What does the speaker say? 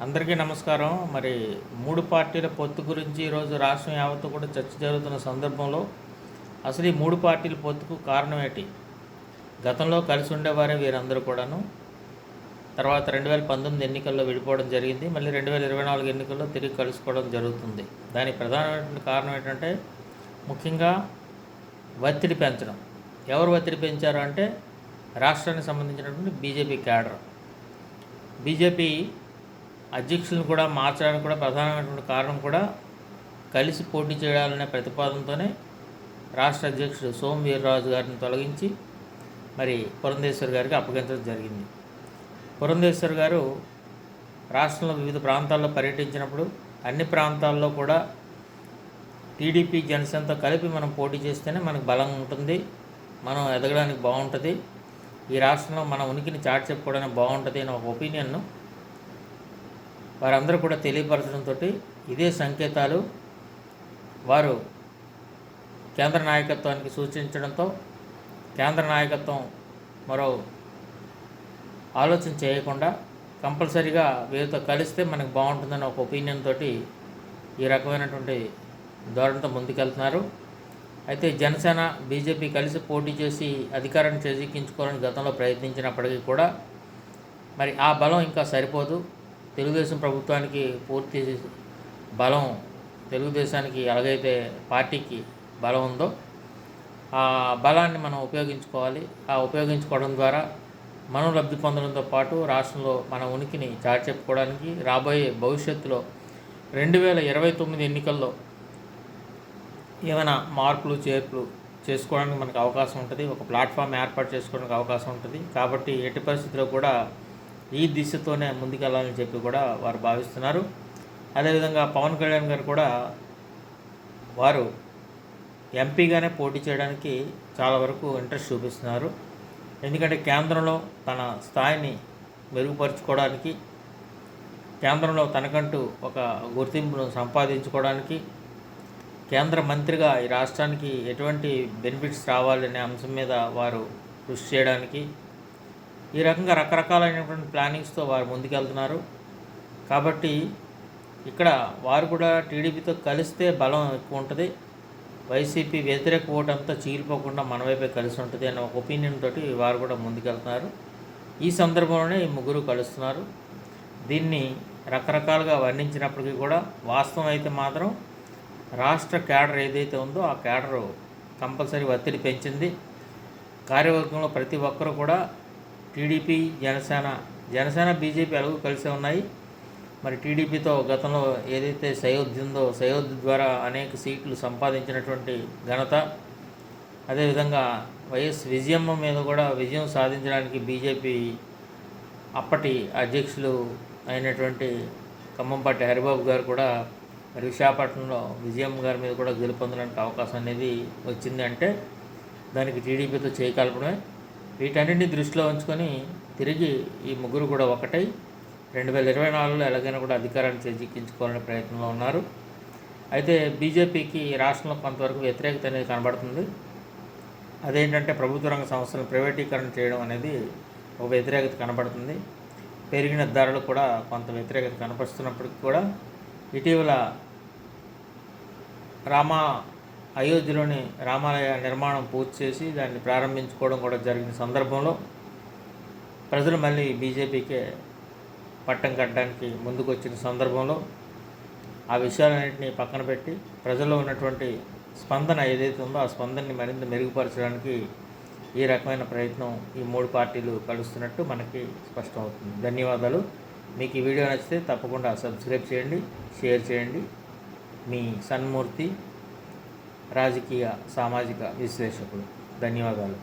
అందరికీ నమస్కారం. మరి 3 పార్టీల పొత్తు గురించి ఈరోజు రాష్ట్రం యావత్తు కూడా చర్చ జరుగుతున్న సందర్భంలో అసలు ఈ 3 పార్టీల పొత్తుకు కారణం ఏంటి? గతంలో కలిసి ఉండేవారే వీరందరూ కూడాను. తర్వాత 2019 ఎన్నికల్లో విడిపోవడం జరిగింది. మళ్ళీ 2024 ఎన్నికల్లో తిరిగి కలుసుకోవడం జరుగుతుంది. దానికి ప్రధానమైనటువంటి కారణం ఏంటంటే ముఖ్యంగా ఒత్తిడి పెంచడం. ఎవరు ఒత్తిడి పెంచారు అంటే రాష్ట్రానికి సంబంధించినటువంటి బీజేపీ క్యాడర్. బీజేపీ అధ్యక్షులను కూడా మార్చడానికి కూడా ప్రధానమైనటువంటి కారణం కూడా కలిసి పోటీ చేయాలనే ప్రతిపాదనతోనే రాష్ట్ర అధ్యక్షుడు సోము వీర్రాజు గారిని తొలగించి మరి పురంధేశ్వర్ గారికి అప్పగించడం జరిగింది. పురంధేశ్వర్ గారు రాష్ట్రంలో వివిధ ప్రాంతాల్లో పర్యటించినప్పుడు అన్ని ప్రాంతాల్లో కూడా టీడీపీ జనసేనతో కలిపి మనం పోటీ చేస్తేనే మనకు బలం ఉంటుంది, మనం ఎదగడానికి బాగుంటుంది, ఈ రాష్ట్రంలో మన ఉనికిని చాటి చెప్పుకోవడానికి బాగుంటుంది అనే ఒక ఒపీనియన్ను వారందరూ కూడా తెలియపరచడంతో ఇదే సంకేతాలు వారు కేంద్ర నాయకత్వానికి సూచించడంతో కేంద్ర నాయకత్వం మరో ఆలోచన చేయకుండా కంపల్సరీగా వీరితో కలిస్తే మనకు బాగుంటుందని ఒక ఒపీనియన్ తోటి ఈ రకమైనటువంటి ధోరణితో ముందుకెళ్తున్నారు. అయితే జనసేన బీజేపీ కలిసి పోటీ చేసి అధికారాన్ని చేజిక్కించుకోవాలని గతంలో ప్రయత్నించినప్పటికీ కూడా మరి ఆ బలం ఇంకా సరిపోదు. తెలుగుదేశం ప్రభుత్వానికి పూర్తి బలం, తెలుగుదేశానికి ఎలాగైతే పార్టీకి బలం ఉందో ఆ బలాన్ని మనం ఉపయోగించుకోవాలి. ఆ ఉపయోగించుకోవడం ద్వారా మనం లబ్ధి పొందడంతో పాటు రాష్ట్రంలో మన ఉనికిని చాటి చెప్పుకోవడానికి రాబోయే భవిష్యత్తులో 2029 ఎన్నికల్లో ఏమైనా మార్పులు చేర్పులు చేసుకోవడానికి మనకు అవకాశం ఉంటుంది, ఒక ప్లాట్ఫామ్ ఏర్పాటు చేసుకోవడానికి అవకాశం ఉంటుంది. కాబట్టి ఎట్టి పరిస్థితుల్లో కూడా ఈ దిశతోనే ముందుకెళ్ళాలని చెప్పి కూడా వారు భావిస్తున్నారు. అదేవిధంగా పవన్ కళ్యాణ్ గారు కూడా వారు ఎంపీగానే పోటీ చేయడానికి చాలా వరకు ఇంట్రెస్ట్ చూపిస్తున్నారు. ఎందుకంటే కేంద్రంలో తన స్థాయిని మెరుగుపరుచుకోవడానికి, కేంద్రంలో తనకంటూ ఒక గుర్తింపును సంపాదించుకోవడానికి, కేంద్ర మంత్రిగా ఈ రాష్ట్రానికి ఎటువంటి బెనిఫిట్స్ రావాలనే అంశం మీద వారు కృషి చేయడానికి ఈ రకంగా రకరకాలైనటువంటి ప్లానింగ్స్తో వారు ముందుకెళ్తున్నారు. కాబట్టి ఇక్కడ వారు కూడా టీడీపీతో కలిస్తే బలం ఎక్కువ ఉంటుంది, వైసీపీ వ్యతిరేక ఓటు అంతా చీలిపోకుండా మన వైపే కలిసి ఉంటుంది అనే ఒక ఒపీనియన్ తోటి వారు కూడా ముందుకెళ్తున్నారు. ఈ సందర్భంలోనే ఈ ముగ్గురు కలుస్తున్నారు. దీన్ని రకరకాలుగా వర్ణించినప్పటికీ కూడా వాస్తవం అయితే మాత్రం రాష్ట్ర క్యాడర్ ఏదైతే ఉందో ఆ క్యాడరు కంపల్సరీ ఒత్తిడి పెంచింది. కార్యవర్గంలో ప్రతి ఒక్కరు కూడా టీడీపీ జనసేన బీజేపీ ఎలాగూ కలిసే ఉన్నాయి. మరి టీడీపీతో గతంలో ఏదైతే సయోధ్య ఉందో సయోధ్య ద్వారా అనేక సీట్లు సంపాదించినటువంటి ఘనత, అదేవిధంగా వైఎస్ విజయమ్మ మీద కూడా విజయం సాధించడానికి బీజేపీ అప్పటి అధ్యక్షులు అయినటువంటి ఖమ్మంపాటి హరిబాబు గారు కూడా మరి విశాఖపట్నంలో విజయమ్మ గారి మీద కూడా గెలుపొందడానికి అవకాశం అనేది వచ్చింది. అంటే దానికి టీడీపీతో చేయకల్పడమే. వీటన్నింటినీ దృష్టిలో ఉంచుకొని తిరిగి ఈ ముగ్గురు కూడా ఒకటై 2024లో ఎలాగైనా కూడా అధికారాన్ని చేజిక్కించుకోవాలనే ప్రయత్నంలో ఉన్నారు. అయితే బీజేపీకి రాష్ట్రంలో కొంతవరకు వ్యతిరేకత అనేది కనబడుతుంది. అదేంటంటే ప్రభుత్వ రంగ సంస్థలను ప్రైవేటీకరణ చేయడం అనేది ఒక వ్యతిరేకత కనబడుతుంది. పెరిగిన ధరలు కూడా కొంత వ్యతిరేకత కనపరుస్తున్నప్పటికీ కూడా ఇటీవల అయోధ్యలోని రామాలయ నిర్మాణం పూర్తి చేసి దాన్ని ప్రారంభించుకోవడం కూడా జరిగిన సందర్భంలో ప్రజలు మళ్ళీ బీజేపీకే పట్టం కట్టడానికి ముందుకు వచ్చిన సందర్భంలో ఆ విషయాలన్నింటినీ పక్కన పెట్టి ప్రజల్లో ఉన్నటువంటి స్పందన ఏదైతే ఉందో ఆ స్పందనని మరింత మెరుగుపరచడానికి ఈ రకమైన ప్రయత్నం ఈ 3 పార్టీలు కలుస్తున్నట్టు మనకి స్పష్టమవుతుంది. ధన్యవాదాలు. మీకు ఈ వీడియో నచ్చితే తప్పకుండా సబ్స్క్రైబ్ చేయండి, షేర్ చేయండి. మీ సన్మూర్తి, రాజకీయ సామాజిక విశ్లేషకుడు. ధన్యవాదాలు.